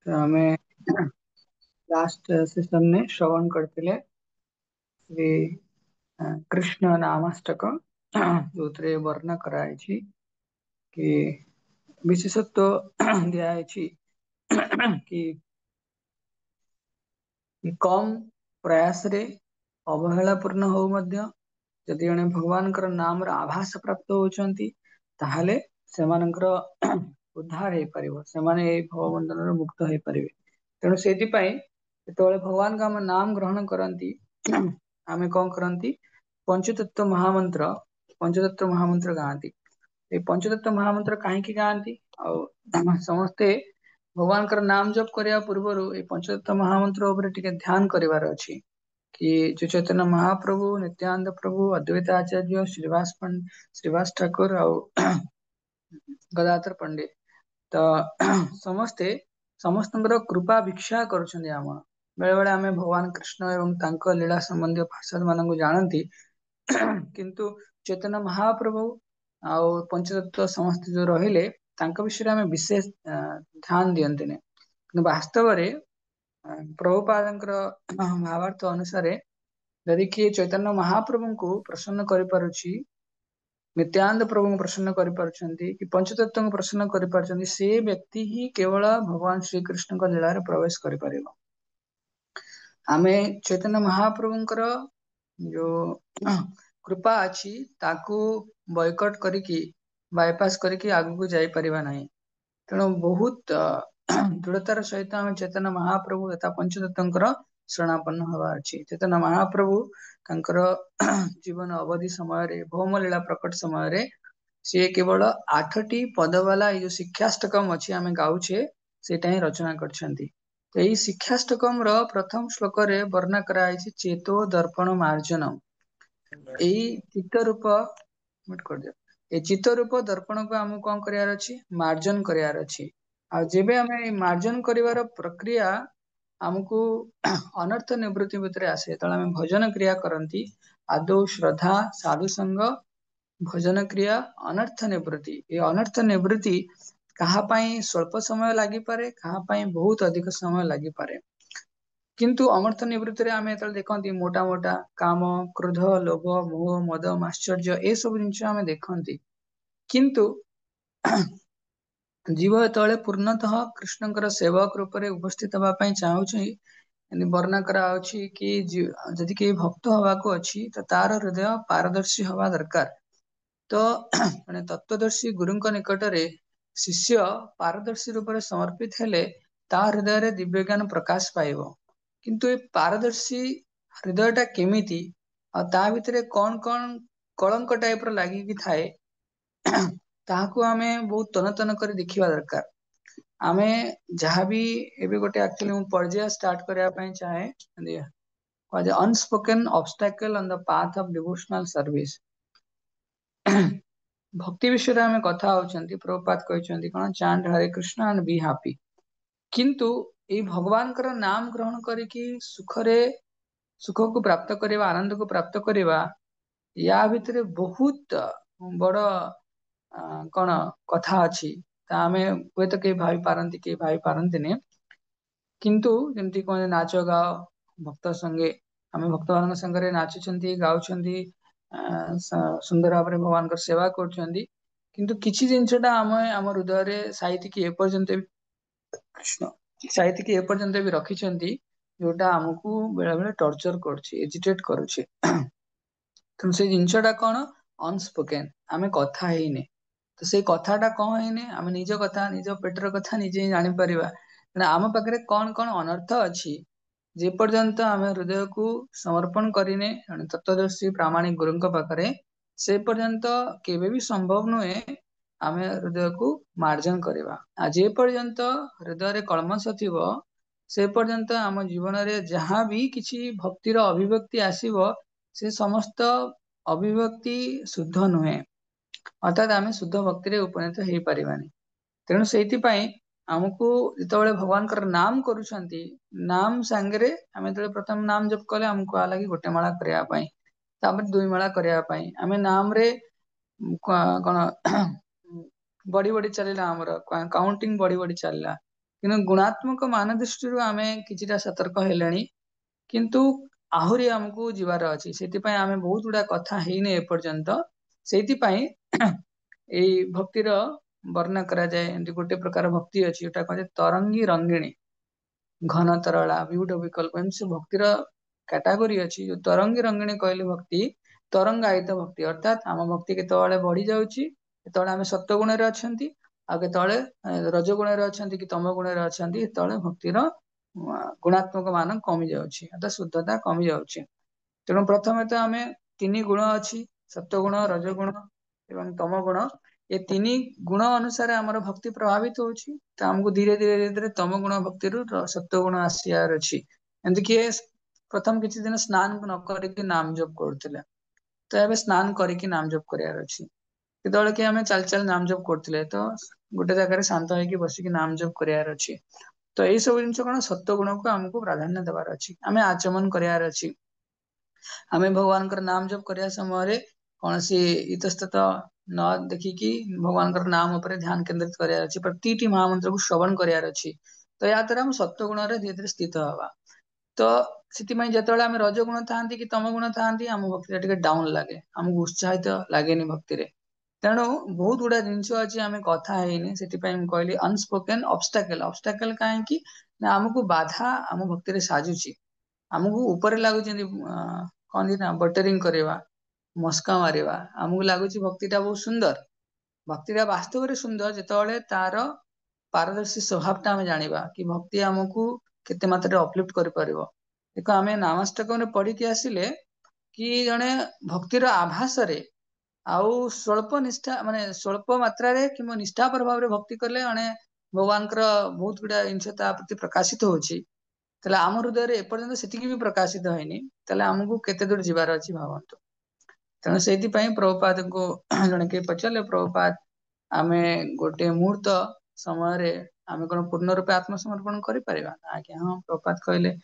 तो आमे last session में श्रवण करते श्री कृष्ण नामाष्टक जो वर्णन कराई कि विशेषत्व दिखाई कि कम प्रयास रे अवहेलापूर्ण हो जदि जड़े भगवान नाम आभास प्राप्त होती ताहले सेमानंकर उद्धार हो पारिबो सेमाने भवबंधन मुक्त हो पारे तेणु से भगवान का आम नाम ग्रहण करती आमे कौन करती पंचतत्व महामंत्र गाती ये पंचतत्व महामंत्र कहीं गाती समस्ते भगवान का नाम जप करने पूर्वर ये पंचतत्व महामंत्र उपर टिके ध्यान करिवार अछि कि जो चैतन्य महाप्रभु नित्यानंद प्रभु अद्वैत आचार्य श्रीवास ठाकुर गदाधर पंडित तो समस्ते समस्त कृपा भिक्षा करुछन्ति आम बेले बेले आमे भगवान कृष्ण एवं तांको लीला संबंधी प्रसाद मानक जानती किंतु चैतन्य महाप्रभु आउ पंचतत्व समस्त जो रहिले तांको विषय में विशेष ध्यान दियंति ने किंतु वास्तव रे प्रभुपादंकर भावार्थ अनुसार यदि किए चैतन्य महाप्रभु को प्रसन्न करि पारुछि नित्यानंद प्रभु को प्रसन्न करि पारुछन्ति कि पंचतत्व को प्रसन्न करि पारुछन्ति से व्यक्ति ही केवल भगवान श्री कृष्ण का लीला रे प्रवेश करि पारिबो आमे चैतन्य महाप्रभुंकर जो कृपा अछि ताकू बॉयकॉट करिकी बायपास करिकी आगु को जाई परिबा नाही तेणु बहुत दृढ़तार सहित आम चैतन्य महाप्रभु तथा पंचतत्वंकर शरणापन्न हवा अछि चैतन्य महाप्रभु तांकर जीवन अवधि समय रे भौम लीला प्रकट समय रे से केवल 8टी पद वाला ये जो शिक्षाष्टकम अछि आमे गाउछे सेटा ही रचना करछन्ती तो यही शिक्षाष्टकम रो प्रथम श्लोक रे वर्णन कराई चेतो दर्पण मार्जनम यही चित्त रूप मिट कर दियो ए चित्त रूप दर्पण को हम कौन करियार अछि मार्जन करियार अछि आ जेबे हमें मार्जन करिवार प्रक्रिया हमको अनर्थ निवृत्ति भितर आसे तळे हम भजन क्रिया करंती आदौ श्रद्धा साधु संग भजन क्रिया अनर्थ निवृत्ति ये अनर्थ निवृत्ति कहा पाई स्वल्प समय लागि पारे कहा पाई बहुत अधिक समय लागि पारे किंतु अमर्थ निवृत्ति रे आमे तळे देखंती मोटा मोटा काम क्रोध लोभ मोह मद माश्चर्य ए सब जिंस आमे देखंती किंतु जीव तळे पूर्णतः कृष्णकर सेवक रूप रे उपस्थित हवा पाई चाहूछि वर्णना करा अछि कि जदि के भक्त हवा को अछि त तार हृदय पारदर्शी हवा दरकार तो माने तत्वदर्शी गुरुंक निकट रे शिष्य पारदर्शी रूप रे समर्पित हेले ता हृदय रे दिव्य ज्ञान प्रकाश पाइबो किंतु ए पारदर्शी हृदयटा केमिति आ ता भितरे कौन कौन कलंक टाइप रो लागि कि थाए ताहाको आमे बहुत तन तन कर देखिबा दरकार आमे जहाँ भी एबे गोटे एक्चुअली मु पर्याय स्टार्ट करया पई चाहे the unspoken obstacle on the path of devotional service भक्ति विषय आमे कथा होचंती प्रभुपाद कहचंती कोन chant Hare Krishna and be happy किंतु ए भगवान कर नाम ग्रहण करिकी सुख को प्राप्त करवा आनंद को प्राप्त करवा या भितरे बहुत बड़ कौन कथा अच्छी आमे हुए तो कई भाई पारंती कई भाई पारंती ने किंतु जमती कौन नाच गाओ भक्त संगे आमे भक्त मान संगे नाचुचंती गाउचंती सुंदर भाव भगवान सेवा कर किंतु किछि जिनसटा आम हृदय रे साहित्य की एपर्यंत कृष्ण साहित्य की एपर्यंत भी रखिछंती जोटा हमको बेले बेले टॉर्चर करछि एजिटेट करूछि तो से जिनसटा कौन अनस्पोकेन आमे कथा हेइने तो से कथाटा कौन हेइने आमे निज कथा निज पेटर कथा निजे ही जानि परिबा आम पाखरे कौन कौन अनर्थ अछि जे पर्यंत आमे हृदय को समर्पण करिने तत्वदर्शी प्रामाणिक गुरुंक पाखरे से पर्यंत केबे भी संभव नुहे आमे हृदय को मार्जन करवा आ जे पर्यंत हृदय रे कलमश थिबो से पर्यंत आम जीवन रे जहाँ भी किछि भक्तिर अभिव्यक्ति आसीबो से समस्त अभिव्यक्ति शुद्ध नुहे अर्थात आमे शुद्ध भक्ति रे उपनीत हेइ परिबानी तेणु सेइथिपाई हमको जितेबाला भगवान कर नाम करूछंती नाम सांगरे आमे जब प्रथम नाम जप कले हमको आ लगी गोटे माला करया पाई तापर दुई माला करया पाई आमे नाम रे कोन बड़ी बड़ी चलेला हमर काउंटिंग बड़ी बड़ी चलला କିନ୍ତୁ गुणात्मक मान दृष्टि आम कि सतर्क हेले किंतु आहुरी आमको जीवार अच्छी से आम बहुत गुड़ा कथा ହେଇने एपर्यंत से भक्तिर वर्णना करा जाए एमती गोटे प्रकार भक्ति अच्छी जोटा कहते तरंगी रंगिणी घन तरला विविध विकल्प एम से भक्तिर कैटागोरी अच्छी जो तरंगी रंगिणी कहले भक्ति तरंगायित भक्ति अर्थात आम भक्ति केतବେଳେ बढ़ी जाउची केतବେଳେ आम सत्व गुण रे अछंती आ केतବେଳେ रज गुण रे अछंती कि तम गुण रे अछंती केतବେଳେ भक्तिर गुणात्मक मान कमी जाउची अर्थात शुद्धता कमी जाउची तेणु प्रथमे तो आम तीन गुण अच्छी सत्वगुण रजगुण एवं तम गुण ये तीन गुण अनुसार आमर भक्ति प्रभावित होची तो आमको धीरे धीरे धीरे धीरे तम गुण भक्ति सत्वगुण आसियार अच्छी एमती किए प्रथम किसी दिन स्नान न करके नाम जप करथिले तो एबे स्नान करके नाम जप करार अच्छी केतବେଳେ कि आम चल चल नाम जप करथिले तो गोटे जगह शांत होइकी बसिकी नाम जप करार अच्छी तो यही सब जिन कौन सत्व गुण को आमको प्राधान्य देवार अच्छी आम आचमन करार अच्छी आम भगवान नाम जप करने समय कौन सी इतस्तत न देखिकी भगवान नाम उपर ध्यान केंद्रित करार अच्छी प्रति महामंत्र को श्रवण करार अच्छी तो या द्वारा हम सत्व गुण धीरे धीरे स्थित हवा तो जिते आम रजगुण था कि तम गुण था आम भक्ति डाउन लगे आमको उत्साहित लगे भक्ति तेणु बहुत गुड़ा जिनस अच्छी आम कथा है से कहली अनस्पोकेन ऑब्स्टेकल ऑब्स्टेकल कहीं आमको बाधा आम भक्ति साजुची आमको ऊपर लगुच कहती ना बटरिंग करवा मस्का मारिवा आमको लगुच भक्तिटा बहुत सुंदर भक्तिटा वास्तव में सुंदर जिते तार पारदर्शी स्वभाव टा आम जाना कि भक्ति आमको केते मात्रा अपलिफ्ट कर देखो आम नामाष्टक पढ़ी आसिले कि जड़े भक्तिर आभास आउ स्वल्प निष्ठा माने स्वल्प मात्रा रे कि निष्ठापर भाव में भक्ति कले जड़े भगवान बहुत गुड़ा जिन प्रति प्रकाशित होची आम हृदय एपर्यंत से भी प्रकाशित होनी आमको केते दूर जीवार अच्छी भावतु तेणु से प्रभुपाद को जड़े किए पचारे प्रभुपाद आम गोटे मुहूर्त समय आम कौन पूर्ण रूपे आत्मसमर्पण कर हाँ प्रभुपाद कहले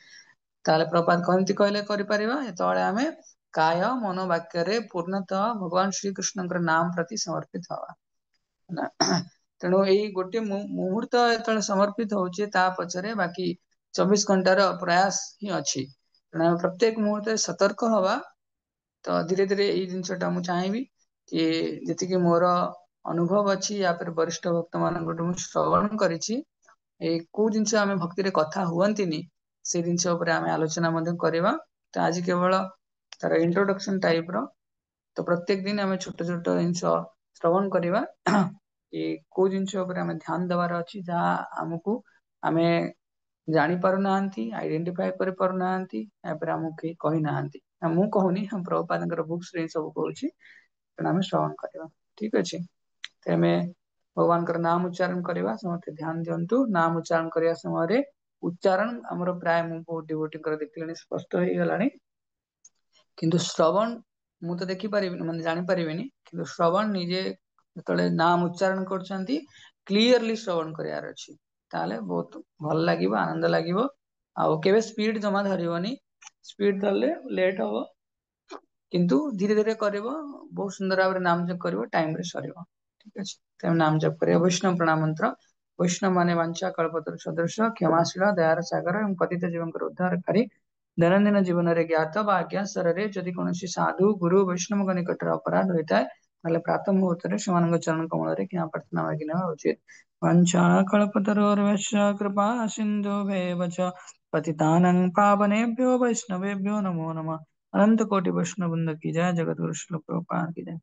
प्रभुपाद कहती कहले कर आम काय मन वाक्य पूर्णतः भगवान श्री कृष्ण नाम प्रति समर्पित हवा तेणु यही गोटे मुहूर्त जो समर्पित होचे पचरे बाकी 24 घंटार प्रयास ही अच्छी तेणु प्रत्येक मुहूर्त सतर्क हवा तो धीरे धीरे यही जिनटा मुझे चाहिए कि जी मोर अनुभव अच्छी या फिर वरिष्ठ भक्त मान श्रवण करी कौ जिन आम भक्ति कथा हुआ से जिन आम आलोचना करवा तो आज केवल तार इंट्रोडक्शन टाइप रो तो प्रत्येक दिन आम छोट छोट जिन श्रवण करवा कि कौ जिन ध्यान देवार अच्छी जहाँ आमको आम जानी पारना आइडेंटिफाई कर पारना आमको कहीं कही ना मु कहूनी हम प्रभुपाद बुक्स सब कहूँ आम श्रवण करवा ठीक अच्छे तो आम भगवान नाम उच्चारण करवा समस्त ध्यान दिंतु नाम उच्चारण करने समय उच्चारण आमर प्राय बहुत डिवोटी देखने स्पष्ट हो गला किंतु श्रवण मु तो देखिपारि मैं जानीपारि कि श्रवण निजे जो नाम उच्चारण कर क्लीयरली श्रवण करार अच्छी ताले बहुत भल लगे आनंद लगे आउ के स्पीड जमा धरनी स्पीड धरले लेट हम किंतु धीरे धीरे कर बहुत सुंदर भाव नाम जप कर टाइम सर ठीक अच्छे तेज नाम जप कर वैष्णव प्रणाम मंत्र वैष्णव माने वांछा कल्पतर सदृश क्षमाशील दयार सागर और पतित जीवन उद्धारकारी दैनंदिन जीवन में ज्ञात बा अज्ञात स्तर जदि कौन साधु गुरु वैष्णव निकटर अपराध होता है प्रातः मुहूर्त से चरण कमल क्या प्रार्थना मागि नेवा उचित वंशाकल्पतरोर्वश्य कृपा सिंधु पतितानं पावनेभ्यो वैष्णवेभ्यो नमो नमः अनंत कोटि वैष्णव वृंद की जय जगत गुरु श्रील प्रभुपाद की जय।